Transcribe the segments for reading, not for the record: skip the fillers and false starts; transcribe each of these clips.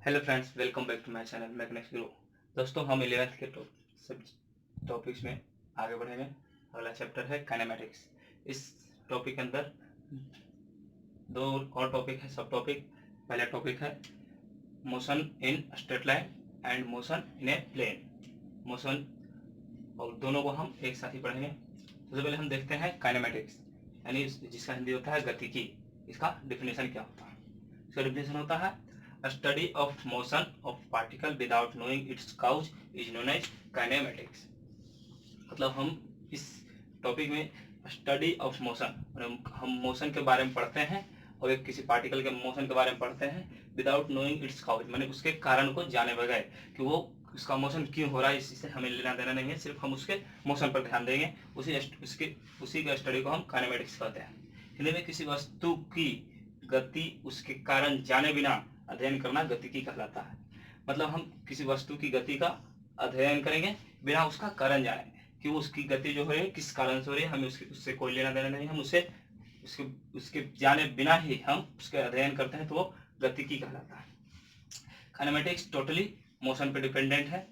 Hello friends, welcome back to my channel mechanics grow. दोस्तों, हम 11th के सब टॉपिक्स में आगे बढ़ेंगे। अगला चैप्टर है काइनेमेटिक्स। इस टॉपिक के अंदर दो और टॉपिक है, सब टॉपिक। पहला टॉपिक है motion in straight line and motion in a plane motion, और दोनों को हम एक साथ ही पढ़ेंगे। सबसे पहले हम देखते हैं काइनेमेटिक्स, यानी जिसका हिंदी होता है गतिकी। इसका डिफिनेशन क्या होता है? इसका डिफिनेशन होता है study of motion of particle without knowing its cause is known as kinematics. मतलब हम इस टॉपिक में स्टडी ऑफ मोशन, हम मोशन के बारे में पढ़ते हैं और एक किसी पार्टिकल के मोशन के बारे में पढ़ते हैं विदाउट नोइंग इट्स काउज, मैंने उसके कारण को जाने बगैर कि वो उसका मोशन क्यों हो रहा है, इससे हमें लेना देना नहीं है। सिर्फ हम उसके मोशन पर ध्यान देंगे। उसी के स्टडी को हम काइनेमेटिक्स कहते हैं। हिंदी में किसी वस्तु की गति उसके कारण जाने बिना अध्ययन करना गतिकी कहलाता है। मतलब हम किसी वस्तु की गति का अध्ययन करेंगे बिना उसका कारण जाने कि वो उसकी गति जो है किस कारण से हो रही है, हमें उससे कोई लेना देना नहीं। हम उसके जाने बिना ही हम उसके अध्ययन करते हैं, तो वो गतिकी कहलाता है। काइनेमेटिक्स टोटली मोशन पे डिपेंडेंट है,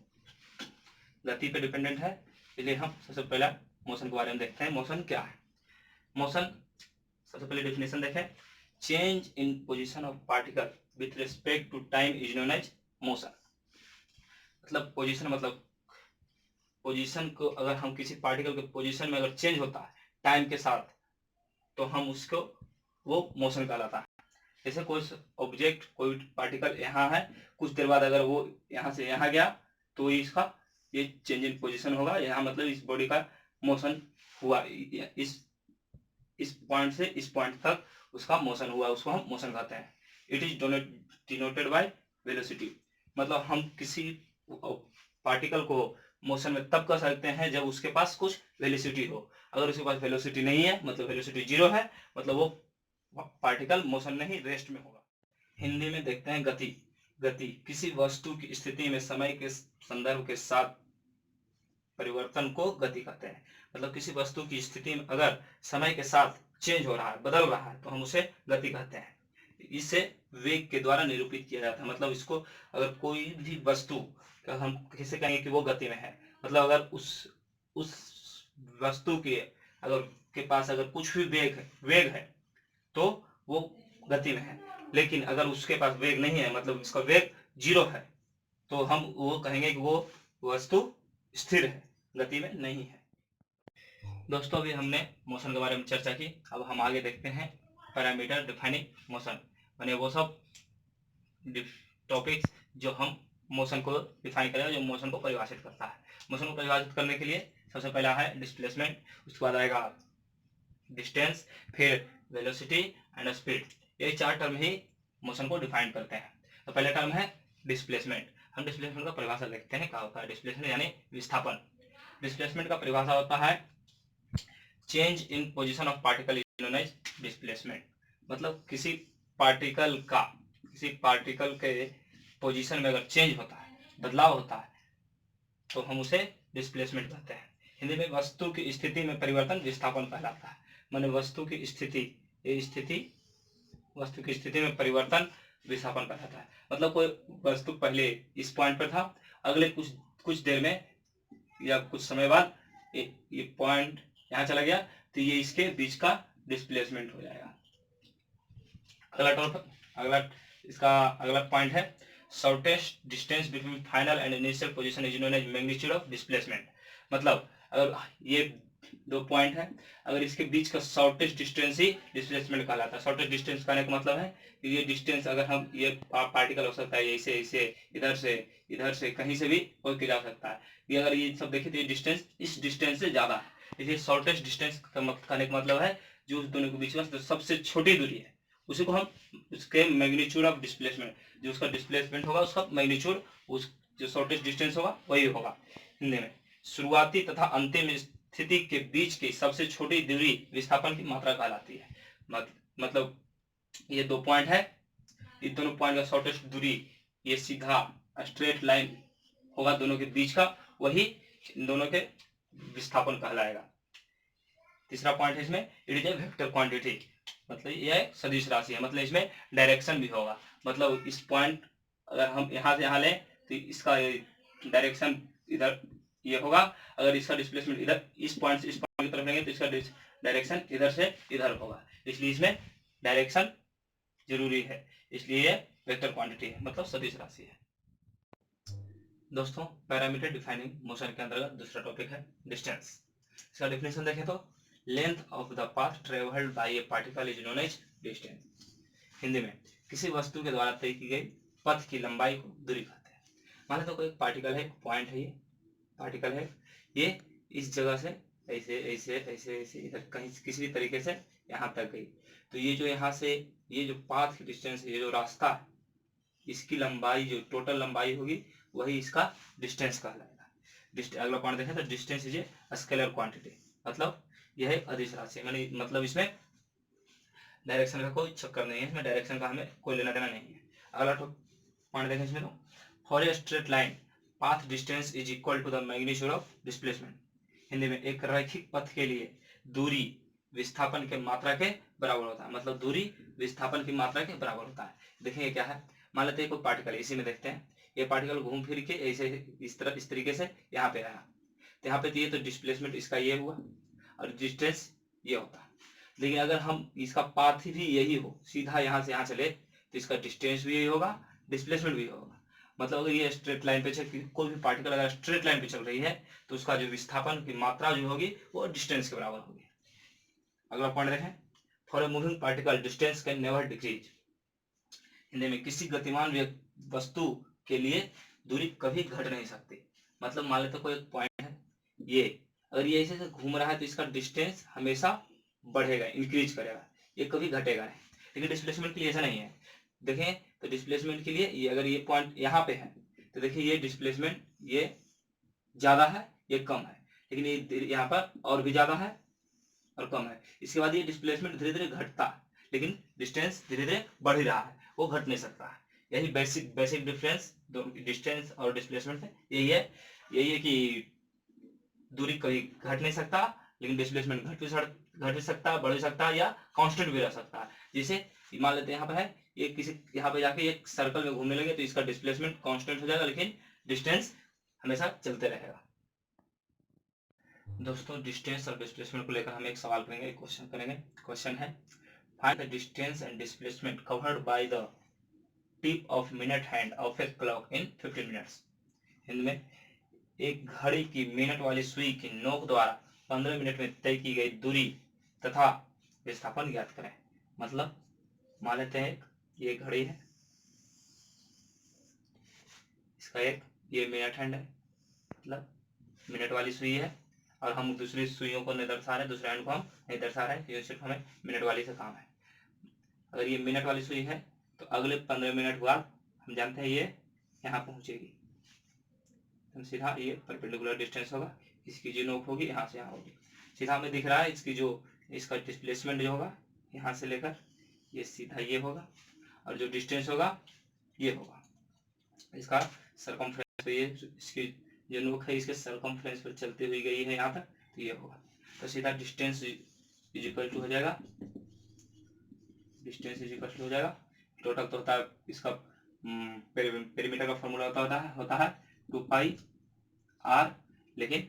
गति पे डिपेंडेंट है। इसलिए हम सबसे पहला मोशन के बारे में देखते हैं। मोशन क्या है? मोशन, सबसे पहले डेफिनेशन देखें। Change in position of particle with respect to time is known as motion. मतलब पोजीशन, मतलब पोजीशन को अगर हम किसी पार्टिकल के पोजीशन में अगर चेंज होता है टाइम के साथ, तो हम उसको वो मोशन कहलाता है। जैसे कोई ऑब्जेक्ट, कोई पार्टिकल यहाँ है, कुछ देर बाद अगर वो यहाँ से यहाँ गया तो इसका ये चेंज इन पोजीशन होगा। यहाँ मतलब इस बॉडी का मोशन हुआ, इस पॉइंट से इस पॉइंट तक उसका मोशन हुआ, उसको हम मोशन कहते हैं। It is denoted by velocity. मतलब हम किसी पार्टिकल को मोशन में तब कर सकते हैं जब उसके पास कुछ वेलोसिटी हो। अगर उसके पास वेलोसिटी नहीं है, मतलब वेलोसिटी 0 है, मतलब वो पार्टिकल मोशन नहीं, रेस्ट में होगा। हिंदी में देखते हैं गति। गति किसी वस्तु की स्थिति में समय के संदर्भ के साथ परिवर्तन को गति कहते हैं। मतलब किसी वस्तु की स्थिति में अगर समय के साथ चेंज हो रहा है, बदल रहा है, तो हम उसे गति कहते हैं। इसे वेग के द्वारा निरूपित किया जाता है। मतलब इसको अगर कोई भी वस्तु का हम कैसे कहेंगे कि वो गति में है, मतलब अगर उस वस्तु के अगर के पास अगर कुछ भी वेग है तो वो गति में है। लेकिन अगर उसके पास वेग नहीं है, मतलब उसका वेग 0 है, तो हम वो कहेंगे कि वो वस्तु स्थिर है, गति में नहीं है। दोस्तों, अभी हमने मोशन के बारे में चर्चा की। अब हम आगे देखते हैं पैरामीटर डिफाइनिंग मोशन, माने वो सब टॉपिक्स जो हम मोशन को डिफाइन करेंगे, जो मोशन को परिभाषित करता है। मोशन को परिभाषित करने के लिए सबसे पहला है डिस्प्लेसमेंट, उसके बाद आएगा डिस्टेंस, फिर वेलोसिटी एंड स्पीड। ये 4 टर्म ही मोशन को डिफाइन करते हैं। तो पहला टर्म है डिस्प्लेसमेंट। हम डिस्प्लेसमेंट का परिभाषा देखते हैं क्या होता है। डिस्प्लेसमेंट यानी विस्थापन। डिस्प्लेसमेंट का परिभाषा होता है change in position of particle is known as displacement. मतलब किसी पार्टिकल के पोजीशन में अगर चेंज होता है, बदलाव होता है, तो हम उसे डिस्प्लेसमेंट कहते हैं। हिंदी में वस्तु की स्थिति में परिवर्तन विस्थापन कहलाता है। माने वस्तु की स्थिति में परिवर्तन विस्थापन कहलाता है। मतलब कोई वस्तु पहले इस पॉइंट पर था, अगले कुछ देर में या कुछ समय बाद ये पॉइंट यहाँ चला गया, तो ये इसके बीच का डिस्प्लेसमेंट हो जाएगा। अगला पॉइंट है shortest distance between final and initial position is known as magnitude of displacement. मतलब अगर ये 2 पॉइंट है, अगर इसके बीच का शॉर्टेस्ट डिस्टेंस ही डिस्प्लेसमेंट कहलाता है। शॉर्टेस्ट डिस्टेंस कहने का मतलब है कि ये डिस्टेंस अगर हम ये पार्टिकल हो सकता है ऐसे इधर से कहीं से भी कोई जा सकता है। ये अगर ये सब देखें तो ये डिस्टेंस इस डिस्टेंस से ज्यादा है, इसलिए शॉर्टेस्ट डिस्टेंस कहने का मतलब है जो उस दोनों के बीच में सबसे छोटी दूरी है, उसी को हम उसके मैग्नीट्यूड ऑफ डिस्प्लेसमेंट, जो उसका डिस्प्लेसमेंट होगा उसका मैग्नीट्यूड, उस जो शॉर्टेस्ट डिस्टेंस होगा वही होगा। हिंदी में शुरुआती तथा अंतिम स्थिति के बीच की सबसे छोटी दूरी विस्थापन की मात्रा कहलाती है। मतलब ये 2 पॉइंट है, इन दोनों पॉइंट का शॉर्टेस्ट दूरी ये सीधा स्ट्रेट लाइन होगा दोनों के बीच का, वही इन दोनों के विस्थापन कहलाएगा। तीसरा पॉइंट है इसमें it is a vector quantity. मतलब यह सदिश राशि है, मतलब इसमें डायरेक्शन भी होगा। मतलब इस पॉइंट अगर हम यहाँ से यहाँ लें तो इसका डायरेक्शन इधर ये होगा, अगर इसका डिस्प्लेसमेंट इधर इस पॉइंट से इस पॉइंट की तरफ लेंगे तो इसका डायरेक्शन इधर से इधर होगा, इसलिए इसमें डायरेक्शन जरूरी है, इसलिए ये वेक्टर क्वांटिटी है, मतलब सदिश राशि है। दोस्तों पैरामीटर डिफाइनिंग मोशन के अंतर्गत दूसरा टॉपिक है डिस्टेंस। इसका डेफिनेशन देखें तो length of the path travelled by a particle is known as distance. Hindi में किसी वस्तु के द्वारा तय की गई पथ की लंबाई को दूरी कहते हैं। मान लो कोई पार्टिकल है, पॉइंट है, ये पार्टिकल है, ये इस जगह से ऐसे ऐसे ऐसे ऐसे इधर कहीं किसी भी तरीके से यहाँ तक गई, तो ये जो यहाँ से ये जो पाथ की डिस्टेंस, ये जो रास्ता है, इसकी लंबाई जो टोटल लंबाई होगी वही इसका डिस्टेंस कहलाएगा। अगला पॉइंट देखें तो distance is a scalar quantity, मतलब यह एक अदिश राशि है, मतलब इसमें डायरेक्शन का कोई चक्कर नहीं है, इसमें डायरेक्शन का हमें कोई लेना देना नहीं है। अगला पॉइंट देखें इसमें तो for a straight line path distance is equal to the magnitude of displacement. Hindi में एक रैखिक पथ के लिए दूरी विस्थापन के मात्रा के बराबर होता है, मतलब दूरी विस्थापन की मात्रा के बराबर होता है। देखेंगे क्या है, मान लेते हैं कोई पार्टिकल, इसी में देखते हैं ये पार्टिकल घूम फिर के ऐसे इस तरह इस तरीके से यहाँ पे आया, तो यहाँ पे ये तो डिस्प्लेसमेंट इसका ये हुआ और डिस्टेंस ये होता है। लेकिन अगर हम इसका पाथ भी यही हो, सीधा यहाँ से यहाँ चले, तो इसका डिस्टेंस भी यही होगा, डिस्प्लेसमेंट भी होगा। मतलब अगर ये स्ट्रेट लाइन पे चल, कोई भी पार्टिकल अगर स्ट्रेट लाइन पे चल रही है तो उसका जो विस्थापन की मात्रा जो होगी वो डिस्टेंस के बराबर होगी। अगला पॉइंट देखें, for a moving particle distance can never decrease. Hindi में किसी गतिमान वस्तु के लिए दूरी कभी घट नहीं सकती। मतलब मान लेते कोई एक पॉइंट है, ये अगर ये ऐसे घूम रहा है तो इसका डिस्टेंस हमेशा बढ़ेगा, इंक्रीज करेगा, ये कभी घटेगा नहीं। लेकिन डिस्प्लेसमेंट के लिए ऐसा नहीं है। देखें तो डिस्प्लेसमेंट के लिए ये अगर ये पॉइंट यहाँ पे है तो देखिए ये डिस्प्लेसमेंट ये ज्यादा है, ये कम है, लेकिन ये यहाँ पर और भी ज्यादा है और कम है। इसके बाद ये डिस्प्लेसमेंट धीरे धीरे घटता है, लेकिन डिस्टेंस धीरे धीरे बढ़ ही रहा है, वो घट नहीं सकता है। यही बेसिक डिफरेंस डिस्टेंस और डिस्प्लेसमेंट है, यही है कि दूरी कभी घट नहीं सकता, लेकिन डिस्प्लेसमेंट घट भी सकता, बढ़ भी सकता है या कांस्टेंट भी रह सकता है। जैसे मान लेते हैं यहाँ पे है, ये किसी यहाँ पे जाके एक सर्कल में घूमने लगे तो इसका डिस्प्लेसमेंट कांस्टेंट हो जाएगा, लेकिन डिस्टेंस हमेशा चलते रहेगा। दोस्तों डिस्टेंस और डिस्प्लेसमेंट को लेकर हम एक सवाल करेंगे, एक क्वेश्चन करेंगे। क्वेश्चन है find the distance and displacement covered by the tip of minute hand of a clock in 15 minutes. Hindi में एक घड़ी की मिनट वाली सुई की नोक द्वारा 15 मिनट में तय की गई दूरी तथा विस्थापन ज्ञात करें। मतलब मान लेते हैं ये घड़ी है, इसका एक ये मिनट हैंड है, मतलब मिनट वाली सुई है, और हम दूसरी सुइयों को नहीं दर्शा रहे, दूसरे हैंड को हम नहीं दर्शा रहे, क्योंकि सिर्फ हमें मिनट वाली से काम है। अगर ये मिनट वाली सुई है तो अगले 15 मिनट बाद हम जानते हैं ये यहाँ पहुंचेगी, तो सीधा ये परपेंडिकुलर डिस्टेंस होगा, इसकी जो नोक होगी यहाँ से यहाँ होगी, सीधा हमें दिख रहा है इसकी जो इसका डिस्प्लेसमेंट जो होगा यहाँ से लेकर ये सीधा ये होगा, और जो डिस्टेंस होगा ये होगा इसका सरकमफ्रेंस, तो ये इसकी जो नोक है इसके सरकमफ्रेंस पर चलती हुई गई है यहाँ तक, तो ये होगा, तो सीधा डिस्टेंस इज इक्वल टू हो जाएगा, डिस्टेंस इज इक्वल टू हो जाएगा टोटल तो होता है इसका पेरीमीटर का फॉर्मूला होता है 2 पाई आर, लेकिन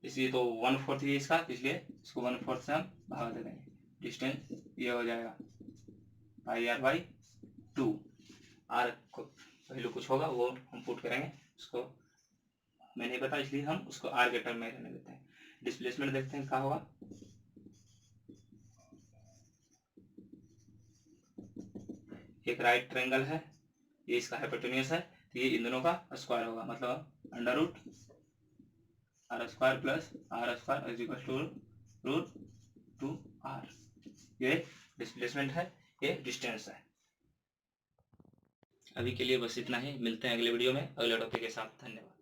इसलिए तो 1/4 ही इसका, इसलिए इसको 1/4 से हम भाग दे देंगे, डिस्टेंस ये हो जाएगा पाई आर बाई 2। आर को वैल्यू कुछ होगा वो हम पुट करेंगे, उसको मैं नहीं पता इसलिए हम उसको आर के टर्म में रहने देते हैं। डिस्प्लेसमेंट देखते हैं क्या होगा, एक राइट ट्रायंगल है, ये इसका हाइपोटेन्यूस है, तो ये इन दोनों का स्क्वायर होगा, मतलब under root R square plus R square is equal to root 2r। ये डिस्प्लेसमेंट है, ये डिस्टेंस है। अभी के लिए बस इतना ही, मिलते हैं अगले वीडियो में अगले टॉपिक के साथ। धन्यवाद।